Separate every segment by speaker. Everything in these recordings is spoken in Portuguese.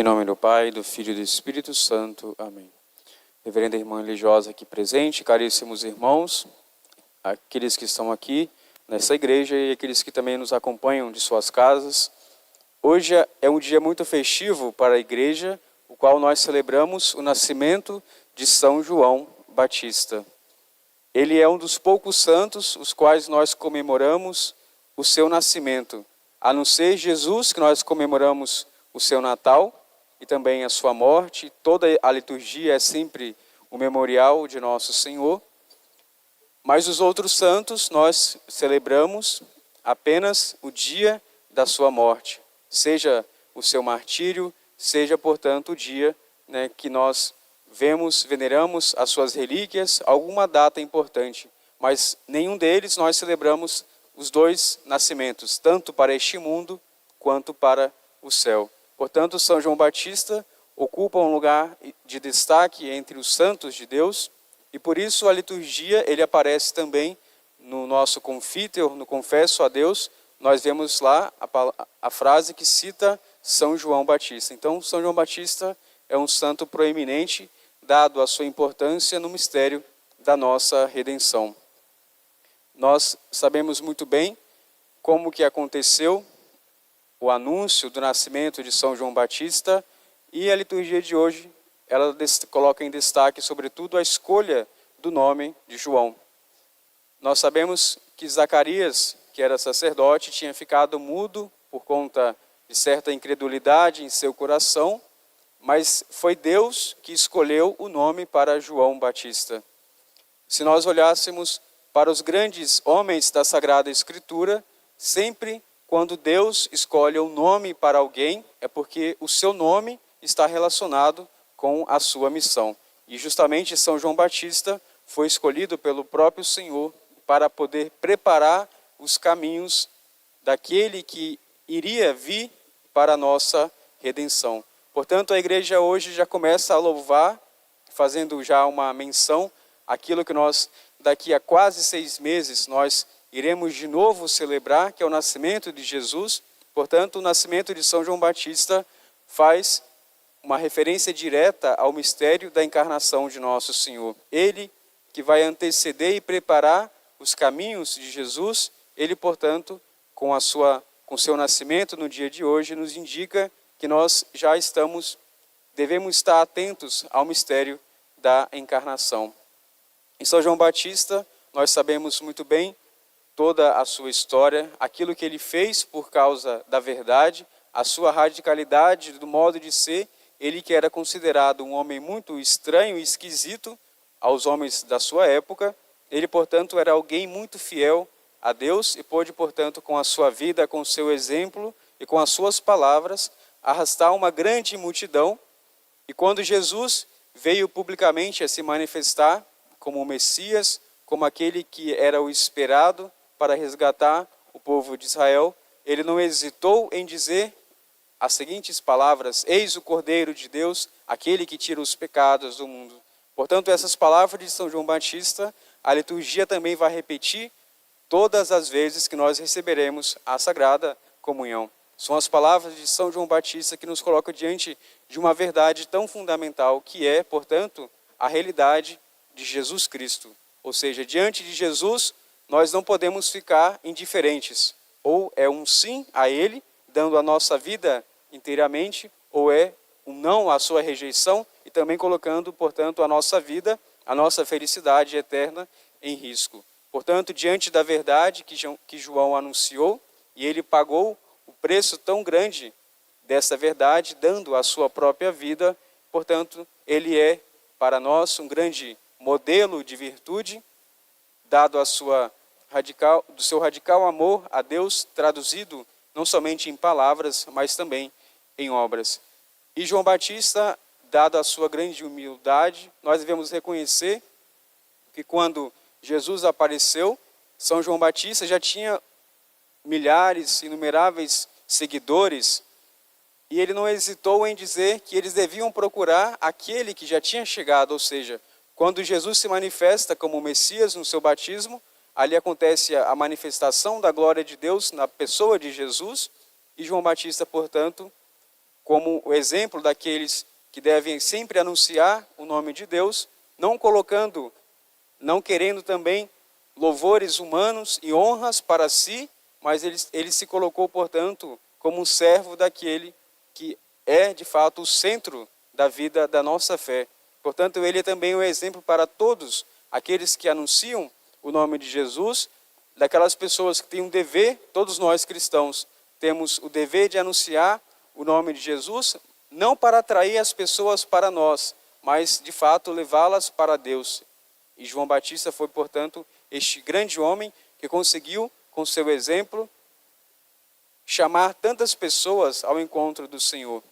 Speaker 1: Em nome do Pai, do Filho e do Espírito Santo. Amém. Reverenda irmã religiosa aqui presente, caríssimos irmãos, aqueles que estão aqui nessa igreja e aqueles que também nos acompanham de suas casas. Hoje é um dia muito festivo para a igreja, o qual nós celebramos o nascimento de São João Batista. Ele é um dos poucos santos os quais nós comemoramos o seu nascimento, a não ser Jesus, que nós comemoramos o seu Natal e também a sua morte. Toda a liturgia é sempre o memorial de Nosso Senhor. Mas os outros santos nós celebramos apenas o dia da sua morte, seja o seu martírio, seja, portanto, o dia que nós veneramos as suas relíquias, alguma data importante. Mas nenhum deles nós celebramos os dois nascimentos, tanto para este mundo quanto para o céu. Portanto, São João Batista ocupa um lugar de destaque entre os santos de Deus, e por isso a liturgia, ele aparece também no nosso confíter, no Confesso a Deus. Nós vemos lá a frase que cita São João Batista. Então, São João Batista é um santo proeminente, dado a sua importância no mistério da nossa redenção. Nós sabemos muito bem como que aconteceu o anúncio do nascimento de São João Batista, e a liturgia de hoje, ela coloca em destaque, sobretudo, a escolha do nome de João. Nós sabemos que Zacarias, que era sacerdote, tinha ficado mudo por conta de certa incredulidade em seu coração, mas foi Deus que escolheu o nome para João Batista. Se nós olhássemos para os grandes homens da Sagrada Escritura, sempre quando Deus escolhe um nome para alguém, é porque o seu nome está relacionado com a sua missão. E justamente São João Batista foi escolhido pelo próprio Senhor para poder preparar os caminhos daquele que iria vir para a nossa redenção. Portanto, a igreja hoje já começa a louvar, fazendo já uma menção àquilo que nós, daqui a quase 6 meses, nós iremos de novo celebrar, que é o nascimento de Jesus. Portanto, o nascimento de São João Batista faz uma referência direta ao mistério da encarnação de Nosso Senhor. Ele que vai anteceder e preparar os caminhos de Jesus, ele, portanto, com seu nascimento no dia de hoje, nos indica que nós já devemos estar atentos ao mistério da encarnação. Em São João Batista, nós sabemos muito bem toda a sua história, aquilo que ele fez por causa da verdade, a sua radicalidade do modo de ser. Ele que era considerado um homem muito estranho e esquisito aos homens da sua época, ele, portanto, era alguém muito fiel a Deus e pôde, portanto, com a sua vida, com o seu exemplo e com as suas palavras, arrastar uma grande multidão. E quando Jesus veio publicamente a se manifestar como o Messias, como aquele que era o esperado para resgatar o povo de Israel, ele não hesitou em dizer as seguintes palavras: eis o Cordeiro de Deus, aquele que tira os pecados do mundo. Portanto, essas palavras de São João Batista, a liturgia também vai repetir todas as vezes que nós receberemos a Sagrada Comunhão. São as palavras de São João Batista que nos colocam diante de uma verdade tão fundamental, que é, portanto, a realidade de Jesus Cristo. Ou seja, diante de Jesus, nós não podemos ficar indiferentes. Ou é um sim a Ele, dando a nossa vida inteiramente, ou é um não à sua rejeição e também colocando, portanto, a nossa vida, a nossa felicidade eterna em risco. Portanto, diante da verdade que João anunciou, e ele pagou o preço tão grande dessa verdade, dando a sua própria vida, portanto, ele é para nós um grande modelo de virtude, dado do seu radical amor a Deus, traduzido não somente em palavras, mas também em obras. E João Batista, dado a sua grande humildade, nós devemos reconhecer que quando Jesus apareceu, São João Batista já tinha milhares, inumeráveis seguidores, e ele não hesitou em dizer que eles deviam procurar aquele que já tinha chegado, ou seja, quando Jesus se manifesta como Messias no seu batismo, ali acontece a manifestação da glória de Deus na pessoa de Jesus, e João Batista, portanto, como o exemplo daqueles que devem sempre anunciar o nome de Deus, não querendo também louvores humanos e honras para si, mas ele se colocou, portanto, como um servo daquele que é, de fato, o centro da vida da nossa fé. Portanto, ele é também um exemplo para todos aqueles que anunciam o nome de Jesus, daquelas pessoas que têm um dever, todos nós cristãos temos o dever de anunciar o nome de Jesus, não para atrair as pessoas para nós, mas de fato levá-las para Deus. E João Batista foi, portanto, este grande homem que conseguiu, com seu exemplo, chamar tantas pessoas ao encontro do Senhor.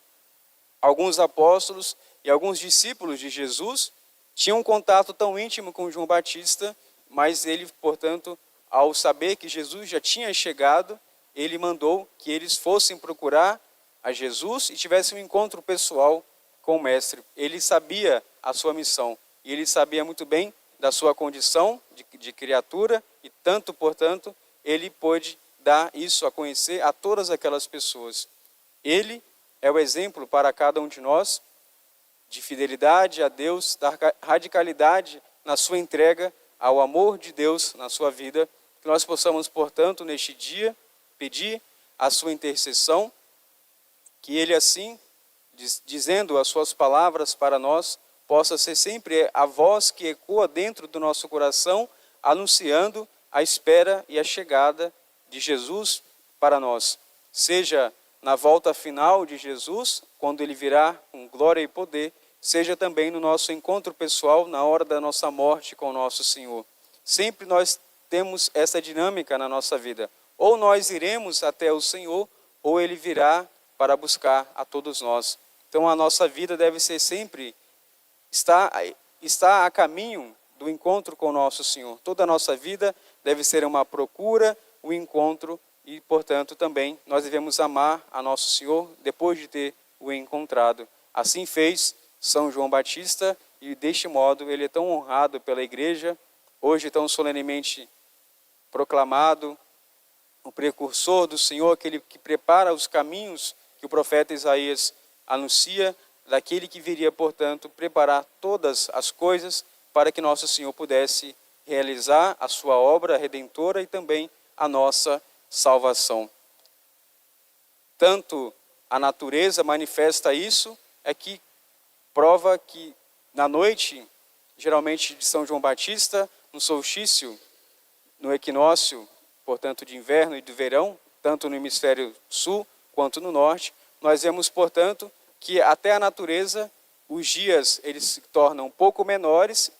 Speaker 1: Alguns apóstolos e alguns discípulos de Jesus tinham um contato tão íntimo com João Batista, mas ele, portanto, ao saber que Jesus já tinha chegado, ele mandou que eles fossem procurar a Jesus e tivessem um encontro pessoal com o Mestre. Ele sabia a sua missão e ele sabia muito bem da sua condição de criatura e tanto, portanto, ele pôde dar isso a conhecer a todas aquelas pessoas. Ele é o exemplo para cada um de nós de fidelidade a Deus, da radicalidade na sua entrega ao amor de Deus na sua vida, que nós possamos, portanto, neste dia, pedir a sua intercessão, que ele assim, dizendo as suas palavras para nós, possa ser sempre a voz que ecoa dentro do nosso coração, anunciando a espera e a chegada de Jesus para nós. Seja na volta final de Jesus, quando ele virá com glória e poder, seja também no nosso encontro pessoal, na hora da nossa morte com o nosso Senhor. Sempre nós temos essa dinâmica na nossa vida. Ou nós iremos até o Senhor, ou ele virá para buscar a todos nós. Então a nossa vida deve ser sempre, está a caminho do encontro com o nosso Senhor. Toda a nossa vida deve ser uma procura, um encontro e, portanto, também nós devemos amar a nosso Senhor depois de ter o encontrado. Assim fez São João Batista e deste modo ele é tão honrado pela igreja, hoje tão solenemente proclamado, o precursor do Senhor, aquele que prepara os caminhos que o profeta Isaías anuncia, daquele que viria, portanto, preparar todas as coisas para que nosso Senhor pudesse realizar a sua obra redentora e também a nossa salvação. Tanto a natureza manifesta isso, é que prova que na noite, geralmente de São João Batista, no solstício, no equinócio, portanto de inverno e de verão, tanto no hemisfério sul quanto no norte, nós vemos, portanto, que até a natureza, os dias eles se tornam um pouco menores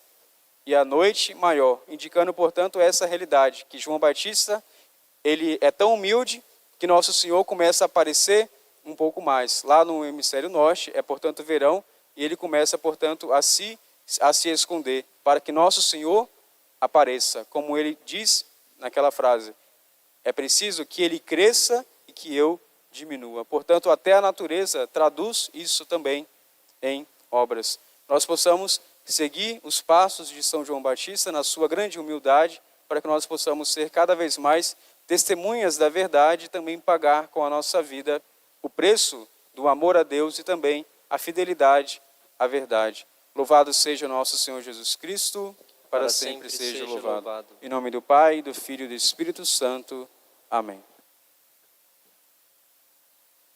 Speaker 1: e a noite maior, indicando, portanto, essa realidade, que João Batista, ele é tão humilde que nosso Senhor começa a aparecer um pouco mais. Lá no hemisfério norte, é, portanto, verão, e ele começa, portanto, a se esconder, para que nosso Senhor apareça. Como ele diz naquela frase, é preciso que ele cresça e que eu diminua. Portanto, até a natureza traduz isso também em obras. Nós possamos seguir os passos de São João Batista na sua grande humildade, para que nós possamos ser cada vez mais testemunhas da verdade e também pagar com a nossa vida o preço do amor a Deus e também a fidelidade à verdade. Louvado seja nosso Senhor Jesus Cristo, para sempre seja louvado. Em nome do Pai, do Filho e do Espírito Santo. Amém.